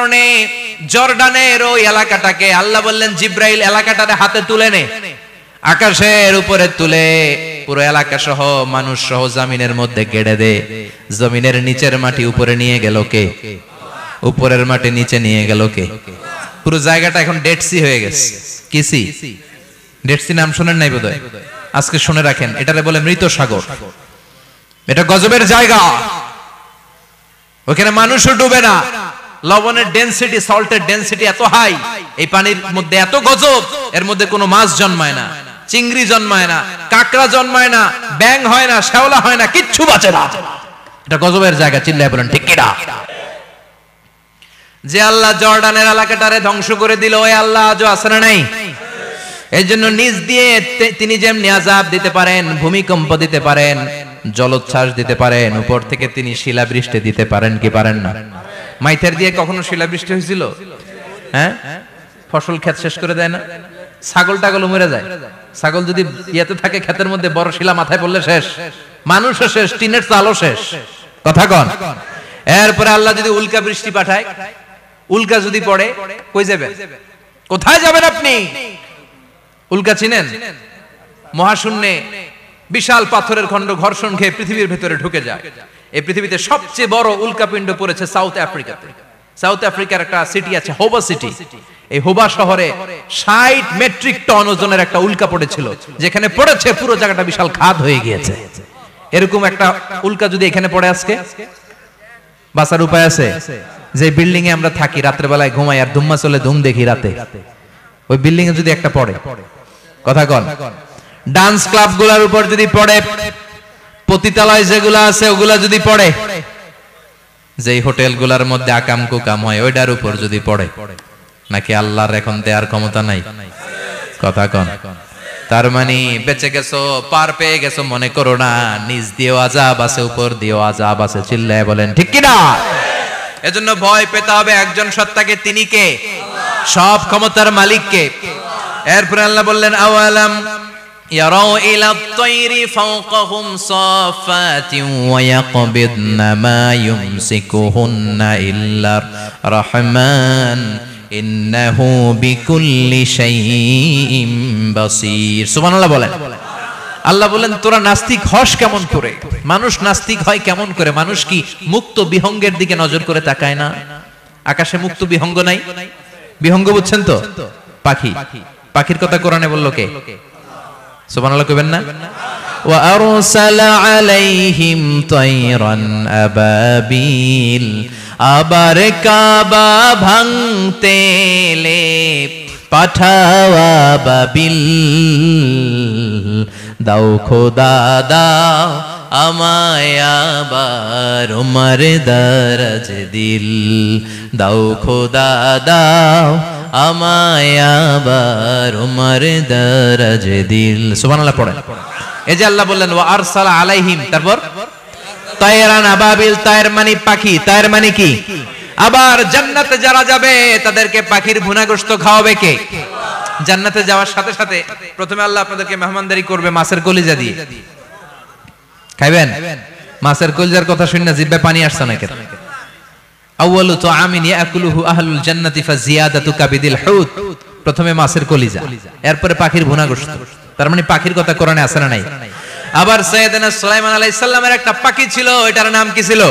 কারণে জর্ডানের ওই এলাকাটাকে আল্লাহ বললেন জিব্রাইল এলাকাটারে হাতে তুলে নে, আকাশের উপরে তুলে পুরো এলাকা সহ মানুষ সহ জমিনের মধ্যে গেড়ে দে। জমিনের নিচের মাটি উপরে নিয়ে গেল কে? উপরের মাটি নিচে নিয়ে গেল কে? পুরো জায়গাটা এখন ডেড সি হয়ে গেছে। কি সি? ডেড সি নাম শুনেন নাই বোধহয়? আজকে শুনে রাখেন, এটারে বলে মৃত সাগর। এটা গজবের জায়গা, ওখানে মানুষও ডুবে না। লবণের ডেনসিটি, সল্টের ডেনসিটি এত হাই, এই পানির মধ্যে এত গজব, এর মধ্যে কোনো মাছ জন্মায় না, চিংড়ি জন্মায় না, কাঁকড়া জন্মায় না, ব্যাঙ হয় না, শ্যাওলা হয় না, কিচ্ছু বাঁচে না। এটা গজবের জায়গা। চিল্লায় বলেন ঠিক কিনা? যে আল্লাহ জর্ডানের এলাকাটারে ধ্বংস করে দিল, ওই আল্লাহ আজও আছে না নাই? এই জন্য নিজ দিয়ে তিনি যেমনি আযাব দিতে পারেন, ভূমিকম্প দিতে পারেন, জলোচ্ছ্বাস দিতে পারেন, উপর থেকে তিনি শিলাবৃষ্টি দিতে পারেন কি পারেন না? মাইথের দিয়ে কখনো শিলাবৃষ্টি হয়েছিল? হ্যাঁ, ফসল ক্ষেত শেষ করে দেয় না? ছাগল টাগল মরে যায়। ছাগল যদি ইয়েতে থাকে ক্ষেতের মধ্যে, বড় শিলা মাথায় পড়লে শেষ, মানুষও শেষ, টিনের চালও শেষ। কথা কন। এরপরে আল্লাহ যদি উল্কা বৃষ্টি পাঠায়, উল্কা যদি পড়ে, কই যাবেন? কোথায় যাবেন আপনি? উল্কা চিনেন? মহাশূন্যে বিশাল পাথরের খণ্ড ঘর্ষণ খেয়ে পৃথিবীর ভেতরে ঢুকে যায়। এই পৃথিবীতে সবচেয়ে বড় উল্কাপিণ্ড পড়েছে সাউথ আফ্রিকাতে। সাউথ আফ্রিকার একটা সিটি আছে হোবা সিটি। এই হোবা শহরে 60 মেট্রিক টন ওজনের একটা উল্কা পড়েছিল, যেখানে পড়েছে পুরো জায়গাটা বিশাল খাদ হয়ে গিয়েছে। এরকম একটা উল্কা যদি এখানে পড়ে আজকে, বাঁচার উপায় আছে? যে বিল্ডিং এ আমরা থাকি, রাত্রে বেলায় ঘুমাই আর ধুম্মা চলে ধুম দেখি রাতে, ওই বিল্ডিং এ যদি একটা পড়ে, কথা কন, ডান্স ক্লাব গুলার উপর যদি পড়ে, পতিতালয় যেগুলা আছে ওগুলা যদি পড়ে, যেই হোটেল গুলার মধ্যে আকাম কুকাম হয় ওইটার উপর যদি পড়ে, নাকি আল্লাহর এখন দেয়ার ক্ষমতা নাই? কথা কন। তার মানে বেঁচে গেছো, পার পেয়ে গেছো মনে করো না, নিজ দিয়েও আযাব আছে, উপর দিয়েও আযাব আছে। চিল্লায় বলেন ঠিক কিনা? এজন্য ভয় পেতে হবে একজন সত্তাকে, তিনি কে? সব ক্ষমতার মালিক কে? এরপর আল্লাহ বললেন আওয়ালাম ইয়ারাউ ইলা আত-তায়রি ফাওকাহুম সাফাতিন ওয়া ইয়াকবিদনা মা ইউমসিকুহুন্না ইল্লার রাহমান ইন্নাহু বিকুল্লি শাইইন বাসীর। সুবহানাল্লাহ বলেন। আল্লাহ বলেন তোরা নাস্তিক হস কেমন করে? মানুষ নাস্তিক হয় কেমন করে? মানুষ কি মুক্ত বিহঙ্গের দিকে নজর করে তাকায় না? আকাশে মুক্ত বিহঙ্গ নাই? বিহঙ্গ বুঝছেন তো? পাখি। পাখির কথা কোরআনে বললো কে? সুবহানাল্লাহ কইবেন না? ওয়া আরসালা আলাইহিম তায়রান আবাবিল, আবার কাবা ভাঙতে এলে পাঠাওয়া বাবিল। দাও খোদা দাও আমায় আবার উমর দরজ দিল, দাও খোদা দাও আমায় আবার উমর দরজ দিল। সুবহানাল্লাহ পড়েন। এই যে আল্লাহ বললেন ওয়া আরসালা আলাইহিম, তারপর তায়রান আবাবিল, তায়ের মানে পাখি, তায়ের মানে কি? আবার জান্নাতে যারা যাবে তাদেরকে পাখির ভুনা গোশত খাওয়াবে কে? জান্নাতে যাওয়ার সাথে সাথে প্রথমে আল্লাহ আপনাদেরকে মেহমানদারি করবে মাছের কলিজা দিয়ে। খাইবেন? মাছের কলিজার কথা শুনে জিহ্বায় পানি আসছে না কেন? আউয়ালু তুআমিন ইয়াকুলুহু আহলুল জান্নাতি ফাজিয়াদাতু কাবিদিল হুত। প্রথমে মাছের কলিজা, এরপরে পাখির ভুনা গোশত। তার মানে পাখির কথা কোরআনে আছে না নাই? আবার সাইয়েদনা সুলাইমান আলাইহিস সালামের একটা পাখি ছিল, এটার নাম কি ছিল?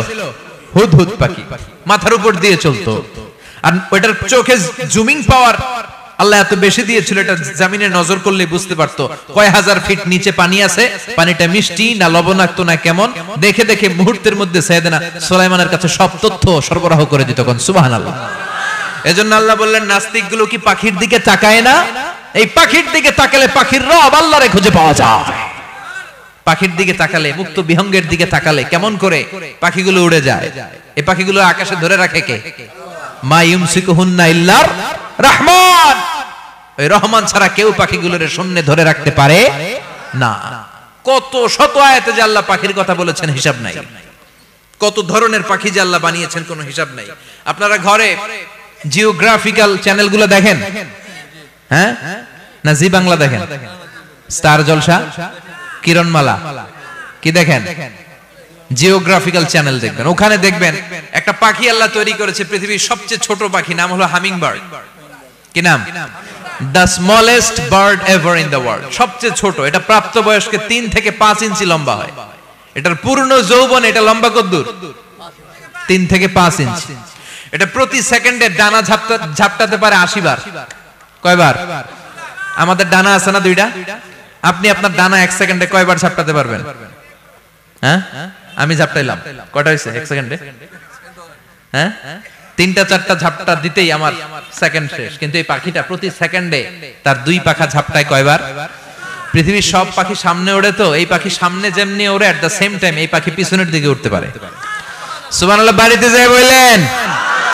হুদহুদ পাখি। মাথার উপর দিয়ে চলতো, আর ওইটার চোখে জুমিং পাওয়ার আল্লাহ এত বেশি দিয়েছিল, এটা জমিনে নজর করলে বুঝতে পারতো কয় হাজার ফিট নিচে পানি আছে, পানিটা মিষ্টি না লবণাক্ত না কেমন, দেখে দেখে মুহূর্তের মধ্যে সাইয়েদনা সুলাইমানের কাছে সব তথ্য সরবরাহ করে দিত। কোন সুবহানাল্লাহ। এজন্য আল্লাহ বললেন নাস্তিক গুলো কি পাখির দিকে তাকায় না? এই পাখির দিকে তাকালে পাখির রব আল্লাহরে খুঁজে পাওয়া যায়। পাখির দিকে তাকালে, মুক্ত বিহঙ্গের দিকে তাকালে কেমন করে পাখিগুলো উড়ে যায়। এই পাখিগুলো আকাশে ধরে রাখে কে? মা ইউমসিকুহুন্না ইল্লার রহমান। ওই রহমান ছাড়া কেউ পাখিগুলোর শূন্যে ধরে রাখতে পারে না। কত শত আয়াতে যে আল্লাহ পাখির কথা বলেছেন হিসাব নাই, কত ধরনের পাখি যে আল্লাহ বানিয়েছেন কোনো হিসাব নাই। আপনারা ঘরে জিওগ্রাফিক্যাল চ্যানেলগুলো দেখেন? হ্যাঁ না জি বাংলা দেখেন? স্টার জলসা, কিরণমালা কি দেখেন? জিওগ্রাফিক্যাল চ্যানেল দেখবেন, ওখানে দেখবেন একটা পাখি আল্লাহ তৈরি করেছে, পৃথিবীর সবচেয়ে ছোট পাখি, নাম হলো হামিং বার্ড। কি নাম? The smallest bird ever in the world, সবচেয়ে ছোট। এটা প্রাপ্তবয়স্কে 3 থেকে 5 ইঞ্চি লম্বা হয়। এটার পূর্ণ যৌবন এটা লম্বা কতদূর? 3 থেকে 5 ইঞ্চি। এটা প্রতি সেকেন্ডে ডানা ঝাপটাতে পারে 80 বার। কয়বার? আমাদের ডানা আছে না 2টা, আপনি আপনার ডানা 1 সেকেন্ডে কয়বার ঝাপটাতে পারবেন? হ্যাঁ, আমি ঝাপটাইলাম, কয়টা হয়েছে 1 সেকেন্ডে? হ্যাঁ, 3টা 4টা ঝাপটা দিতেই আমার সেকেন্ড শেষ। কিন্তু এই পাখিটা প্রতি সেকেন্ডে তার 2 পাখা ঝাপটায় কয়বার? পৃথিবীর সব পাখি সামনে ওড়ে, তো এই পাখি সামনে যেমনি ওড়ে, এট দ্য সেম টাইম এই পাখি পিছনের দিকে উঠতে পারে। সুবহানাল্লাহ, বাড়িতে যায় বললেন।